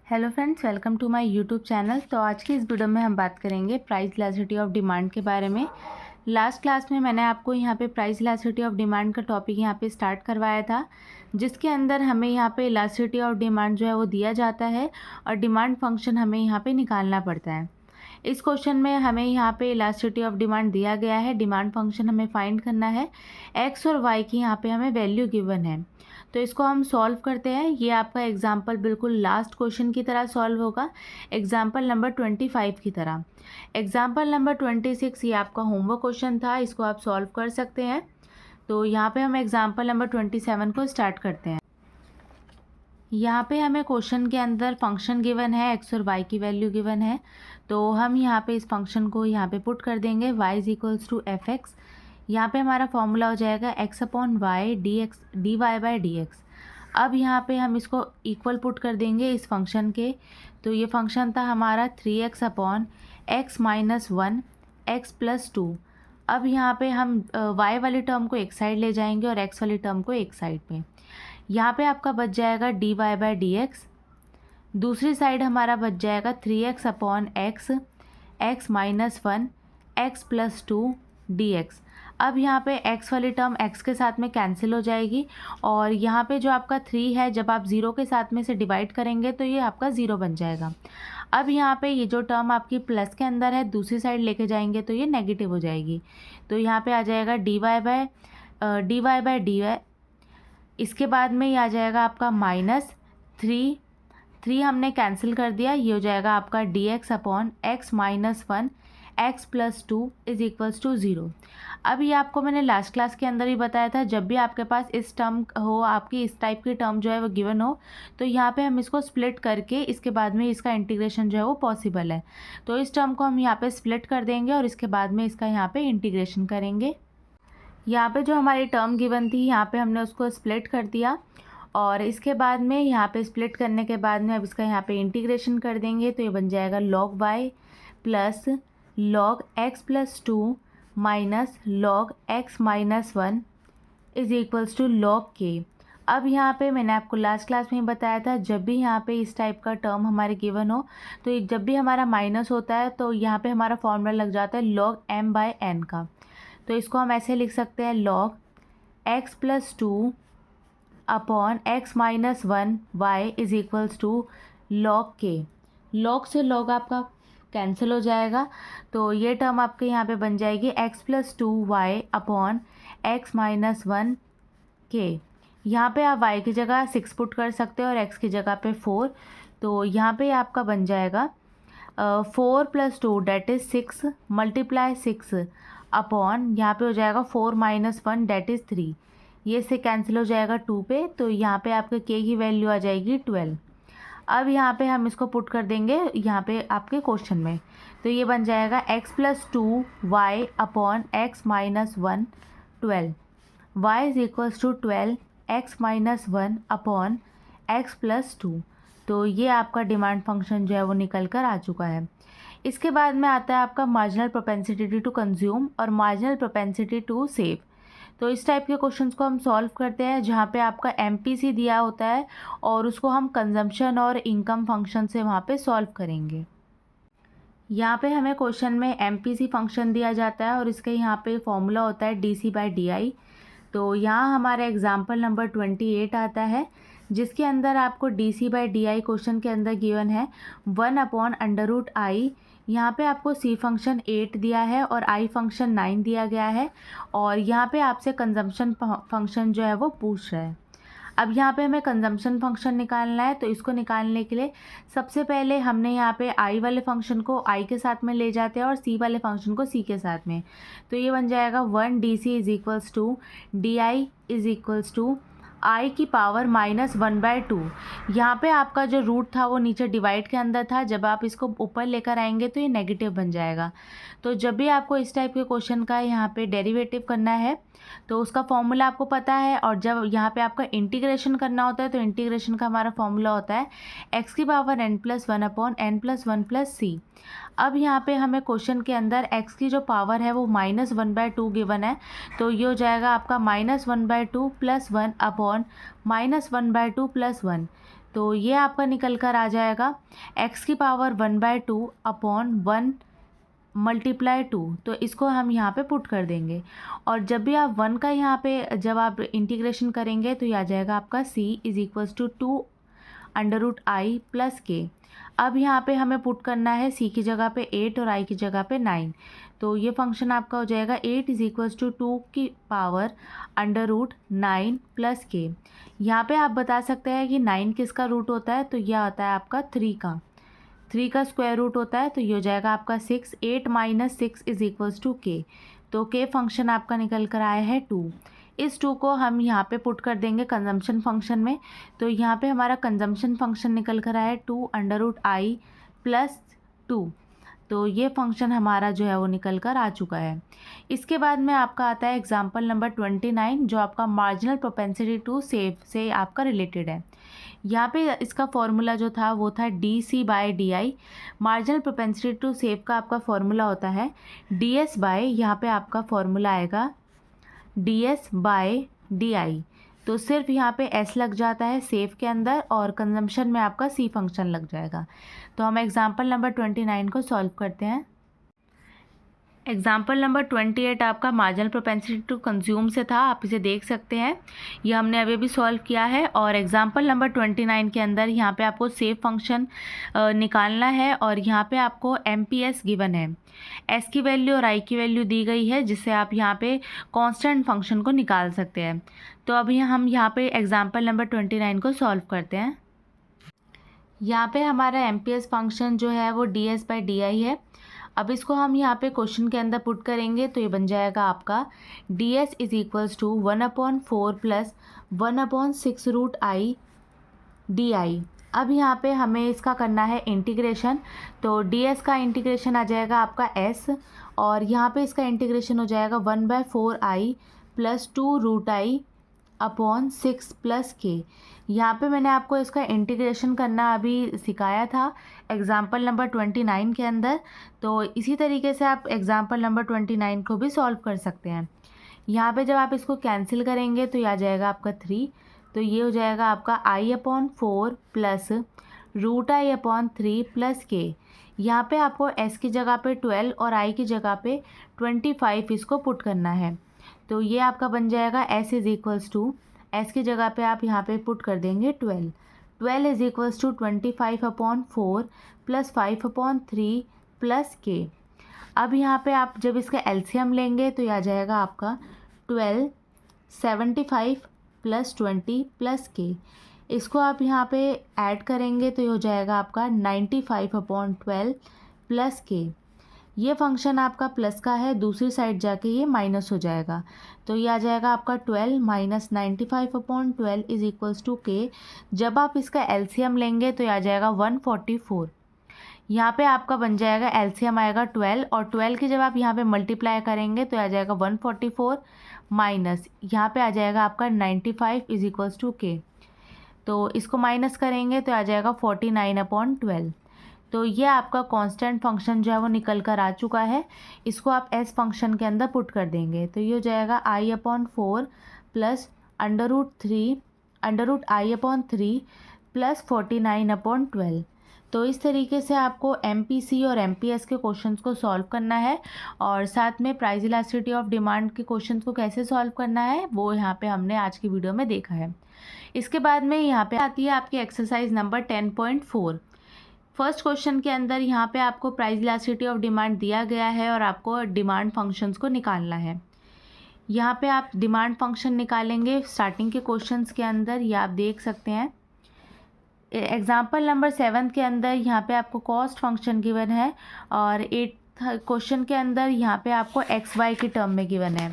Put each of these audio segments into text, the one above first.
Hello friends, welcome to my YouTube channel. तो आज की इस वीडियो में हम बात करेंगे प्राइस इलास्टिसिटी ऑफ डिमांड के बारे में। लास्ट क्लास में मैंने आपको यहाँ पे प्राइस इलास्टिसिटी ऑफ डिमांड का टॉपिक यहाँ पे स्टार्ट करवाया था, जिसके अंदर हमें यहाँ पे इलास्टिसिटी ऑफ डिमांड जो है वो दिया जाता है और डिमांड फंक्शन हमें यहाँ पे निकालना पड़ता है। इस क्वेश्चन में हमें यहाँ पे इलास्टिसिटी ऑफ डिमांड दिया गया है, डिमांड फंक्शन हमें फाइंड करना है, एक्स और वाई की यहाँ पे हमें वैल्यू गिवन है। तो इसको हम सॉल्व करते हैं। ये आपका एग्जाम्पल बिल्कुल लास्ट क्वेश्चन की तरह सॉल्व होगा, एग्जाम्पल नंबर 25 की तरह। एग्जाम्पल नंबर 26 ये आपका होमवर्क क्वेश्चन था, इसको आप सॉल्व कर सकते हैं। तो यहाँ पे हम एग्जाम्पल नंबर 27 को स्टार्ट करते हैं। यहाँ पे हमें क्वेश्चन के अंदर फंक्शन गिवन है, एक्स और वाई की वैल्यू गिवन है। तो हम यहाँ पे इस फंक्शन को यहाँ पे पुट कर देंगे, y is equals to f x. यहाँ पे हमारा फॉर्मूला हो जाएगा x upon y dy by d x. अब यहाँ पे हम इसको इक्वल पुट कर देंगे इस फंक्शन के। तो ये फंक्शन था हमारा 3x upon x minus 1 x plus 2। अब यहाँ पे हम y वाली टर्म को एक साइड ले जाएंगे और x वाली टर्म को एक साइड पे। यहाँ पे आपका बच जाएगा dy बाई डी एक्स। दूसरी साइड हमारा बच जाएगा 3x upon x x minus 1 x plus 2 D x. अब यहाँ पे x वाली टर्म x के साथ में कैंसिल हो जाएगी और यहाँ पे जो आपका 3 है, जब आप 0 के साथ में से डिवाइड करेंगे तो ये आपका 0 बन जाएगा। अब यहाँ पे ये जो टर्म आपकी प्लस के अंदर है, दूसरी साइड लेके जाएंगे तो ये नेगेटिव हो जाएगी। तो यहाँ पे आ जाएगा dy बाई डी वाई। इसके बाद में ये आ जाएगा आपका माइनस 3 हमने कैंसिल कर दिया, ये हो जाएगा आपका dx upon x minus 1 x plus 2 is equals to 0। अब ये आपको मैंने लास्ट क्लास के अंदर ही बताया था, जब भी आपके पास इस टर्म हो, आपकी इस टाइप की टर्म जो है वो गिवन हो, तो यहाँ पे हम इसको स्प्लिट करके इसके बाद में इसका इंटीग्रेशन जो है वो पॉसिबल है। तो इस टर्म को हम यहाँ पे स्प्लिट कर देंगे और इसके बाद में इसका यहाँ पे इंटीग्रेशन करेंगे। यहाँ पे जो हमारी टर्म गिवन थी, यहाँ पे हमने उसको स्प्लिट कर दिया और इसके बाद में यहाँ पे स्प्लिट करने के बाद में अब इसका यहाँ पे इंटीग्रेशन कर देंगे। तो ये बन जाएगा log y plus log x plus 2 minus log x minus 1 is equals to log k। अब यहाँ पे मैंने आपको लास्ट क्लास में ही बताया था, जब भी यहाँ पे इस टाइप का टर्म हमारे गिवन हो, तो जब भी हमारा माइनस होता है तो यहाँ पे हमारा फॉर्मूला लग जाता है log m बाई n का। तो इसको हम ऐसे लिख सकते हैं log x plus 2 upon x minus 1 y is equals to log k। log से log आपका कैंसिल हो जाएगा, तो ये टर्म आपके यहाँ पे बन जाएगी x plus 2 y upon x minus 1 k। यहाँ पे आप y की जगह 6 पुट कर सकते हो और x की जगह पे 4। तो यहाँ पे आपका बन जाएगा 4 plus 2 that is 6 multiply 6 upon यहाँ पे हो जाएगा 4 माइनस 1 डेट इज़ 3। ये से कैंसिल हो जाएगा 2 पे, तो यहाँ पे आपके k की वैल्यू आ जाएगी 12। अब यहाँ पे हम इसको पुट कर देंगे यहाँ पे आपके क्वेश्चन में। तो ये बन जाएगा x plus 2 y upon x minus 1 12। Y is equals to 12 x minus 1 upon x plus 2। तो ये आपका डिमांड फंक्शन जो है वो निकल कर आ चुका है। इसके बाद में आता है आपका मार्जिनल प्रोपेंसिटी टू कंज्यूम और मार्जिनल प्रोपेंसिटी टू सेव। तो इस टाइप के क्वेश्चंस को हम सॉल्व करते हैं, जहाँ पे आपका MPC दिया होता है और उसको हम कंजम्पशन और इनकम फंक्शन से वहाँ पे सॉल्व करेंगे। यहाँ पे हमें क्वेश्चन में MPC फंक्शन दिया जाता है और इसके यहाँ पे फॉर्मूला होता है DC बाई DI। तो यहाँ हमारा एग्जाम्पल नंबर 28 आता है, जिसके अंदर आपको DC बाई DI क्वेश्चन के अंदर गिवन है 1 अपॉन अंडर रूट आई। यहाँ पे आपको C फंक्शन 8 दिया है और I फंक्शन 9 दिया गया है और यहाँ पे आपसे कंजम्पशन फंक्शन जो है वो पूछ रहा है। अब यहाँ पे हमें कंजम्पशन फंक्शन निकालना है, तो इसको निकालने के लिए सबसे पहले हमने यहाँ पे I वाले फंक्शन को I के साथ में ले जाते हैं और C वाले फंक्शन को C के साथ में। तो ये बन जाएगा 1 DC is equals to DI is equals to I की पावर माइनस 1/2। यहाँ पे आपका जो रूट था वो नीचे डिवाइड के अंदर था, जब आप इसको ऊपर लेकर आएंगे तो ये नेगेटिव बन जाएगा। तो जब भी आपको इस टाइप के क्वेश्चन का यहाँ पे डेरिवेटिव करना है तो उसका फॉर्मूला आपको पता है, और जब यहाँ पे आपका इंटीग्रेशन करना होता है तो इंटीग्रेशन का हमारा फॉर्मूला होता है x की power n+1 upon n+1 plus सी। अब यहाँ पे हमें क्वेश्चन के अंदर x की जो पावर है वो -1/2 गिवन है, तो ये हो जाएगा आपका -1/2 + 1 अपॉन -1/2 + 1। तो ये आपका निकल कर आ जाएगा x की पावर 1/2 अपॉन 1 मल्टीप्लाई 2। तो इसको हम यहाँ पे पुट कर देंगे और जब भी आप 1 का यहाँ पे जब आप इंटीग्रेशन करेंगे तो ये आ जाएगा आपका c is equals to 2 under root I plus k. अब यहाँ पे हमें पुट करना है c की जगह पे 8 और i की जगह पे 9। तो ये फंक्शन आपका हो जाएगा 8 इज़ इक्वल्स टू 2 की power under root 9 plus k. यहाँ पे आप बता सकते हैं कि 9 किसका रूट होता है, तो यह आता है आपका 3 का स्क्वायर रूट होता है। तो ये हो जाएगा आपका 6। 8 माइनस 6 इज़ इक्वल्स टू के। तो के फंक्शन आपका निकल कर आया है 2। इस 2 को हम यहाँ पे पुट कर देंगे कंजम्पशन फंक्शन में। तो यहाँ पे हमारा कंजम्पशन फंक्शन निकल कर आया है 2 अंडर रूट आई प्लस 2। तो ये फंक्शन हमारा जो है वो निकल कर आ चुका है। इसके बाद में आपका आता है एग्जाम्पल नंबर 29, जो आपका मार्जिनल प्रोपेंसिटी टू सेव से आपका रिलेटेड है। यहाँ पे इसका फॉर्मूला जो था वो था dc/di। Marginal propensity to save का आपका फॉर्मूला होता है ds बाय, यहाँ पे आपका फॉर्मूला आएगा ds/di। तो सिर्फ यहाँ पे s लग जाता है सेव के अंदर और कंजम्पशन में आपका c फंक्शन लग जाएगा। तो हम एग्जाम्पल नंबर 29 को सॉल्व करते हैं। एग्जाम्पल नंबर 28 आपका मार्जिनल प्रोपेंसिटी टू कंज्यूम से था, आप इसे देख सकते हैं। ये हमने अभी भी सॉल्व किया है। और एग्जाम्पल नंबर 29 के अंदर यहाँ पे आपको सेव फंक्शन निकालना है और यहाँ पे आपको MPS गिवन है, s की वैल्यू और i की वैल्यू दी गई है, जिससे आप यहाँ पे कांस्टेंट फंक्शन को निकाल सकते हैं। तो अभी हम यहाँ पे एग्जाम्पल नंबर 29 को सॉल्व करते हैं। यहाँ पे हमारा MPS फंक्शन जो है वो ds/di है। अब इसको हम यहाँ पे क्वेश्चन के अंदर पुट करेंगे तो ये बन जाएगा आपका ds is equals to 1/4 plus 1/6 root I d. अब यहाँ पे हमें इसका करना है इंटीग्रेशन। तो ds का इंटीग्रेशन आ जाएगा आपका s और यहाँ पे इसका इंटीग्रेशन हो जाएगा 1/4 i plus 2 root i upon 6 plus k. यहाँ पे मैंने आपको इसका इंटीग्रेशन करना अभी सिखाया था एग्जाम्पल नंबर 29 के अंदर। तो इसी तरीके से आप एग्जाम्पल नंबर 29 को भी सॉल्व कर सकते हैं। यहाँ पे जब आप इसको कैंसिल करेंगे तो ये आ जाएगा आपका 3। तो ये हो जाएगा आपका i/4 plus root i/3 plus k. यहाँ पे आपको s की जगह पे 12 और i की जगह पे 25 इसको पुट करना है। तो ये आपका बन जाएगा s is equals to, s की जगह पे आप यहाँ पे पुट कर देंगे 12 is equals to 25/4 plus 5/3 plus k. अब यहाँ पे आप जब इसका एलसीएम लेंगे तो ये आ जाएगा आपका 12 75 प्लस 20 प्लस के। इसको आप यहाँ पे ऐड करेंगे तो ये हो जाएगा आपका 95/12 प्लस के। ये फंक्शन आपका प्लस का है, दूसरी साइड जाके ये माइनस हो जाएगा। तो ये आ जाएगा आपका 12 माइनस 95/12 इज़ इक्वल्स टू के। जब आप इसका एलसीएम लेंगे तो ये आ जाएगा 144। यहाँ पे आपका बन जाएगा एलसीएम आएगा 12 और 12 की जब आप यहाँ पे मल्टीप्लाई करेंगे तो आ जाएगा 144 माइनस यहाँ पे आ जाएगा आपका 95 इज़ इक्वल्स टू के। तो इसको माइनस करेंगे तो आ जाएगा 49/12। तो ये आपका कांस्टेंट फंक्शन जो है वो निकल कर आ चुका है। इसको आप s फंक्शन के अंदर पुट कर देंगे तो ये हो जाएगा i/4 plus under root i/3 plus 49/12। तो इस तरीके से आपको MPC और MPS के क्वेश्चंस को सॉल्व करना है और साथ में प्राइस इलास्टिसिटी ऑफ डिमांड के क्वेश्चंस को कैसे सॉल्व करना है वो यहाँ पे हमने आज की वीडियो में देखा है। इसके बाद में यहाँ पे आती है आपकी एक्सरसाइज नंबर 10.4। फर्स्ट क्वेश्चन के अंदर यहाँ पे आपको प्राइस इलास्टिसिटी ऑफ डिमांड दिया गया है और आपको डिमांड फंक्शंस को निकालना है। यहाँ पे आप डिमांड फंक्शन निकालेंगे स्टार्टिंग के क्वेश्चंस के अंदर, ये आप देख सकते हैं। एग्जाम्पल नंबर 7 के अंदर यहाँ पे आपको कॉस्ट फंक्शन गिवन है और 8th क्वेश्चन के अंदर यहाँ पे आपको XY की टर्म में गिवन है।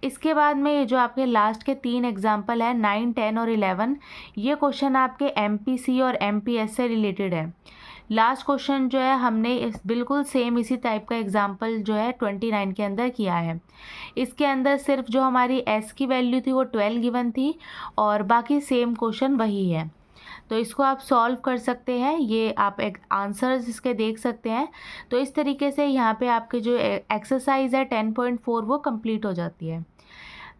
इसके बाद में ये जो आपके लास्ट के 3 एग्जाम्पल है 9, 10 और 11, ये क्वेश्चन आपके MPC और MPS से रिलेटेड है। लास्ट क्वेश्चन जो है हमने बिल्कुल सेम इसी टाइप का एग्जाम्पल जो है 29 के अंदर किया है। इसके अंदर सिर्फ जो हमारी S की वैल्यू थी वो 12 गिवन थी और बाकी सेम क्वेश्चन वही है। तो इसको आप सॉल्व कर सकते हैं, ये आप एक आंसर्स इसके देख सकते हैं। तो इस तरीके से यहाँ पे आपके जो एक्सरसाइज है 10.4 वो कंप्लीट हो जाती है।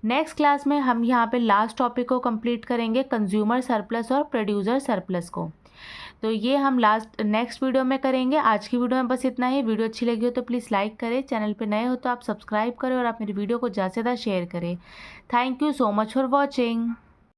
नेक्स्ट क्लास में हम यहाँ पे लास्ट टॉपिक को कंप्लीट करेंगे, कंज्यूमर सरप्लस और प्रोड्यूसर सरप्लस को। तो ये हम नेक्स्ट वीडियो में करेंगे। आज की वीडियो में बस इतना ही। वीडियो अच्छी लगी हो तो प्लीज़ लाइक करें, चैनल पे नए हो तो आप सब्सक्राइब करें और आप मेरी वीडियो को ज़्यादा से ज़्यादा शेयर करें। Thank you so much for watching.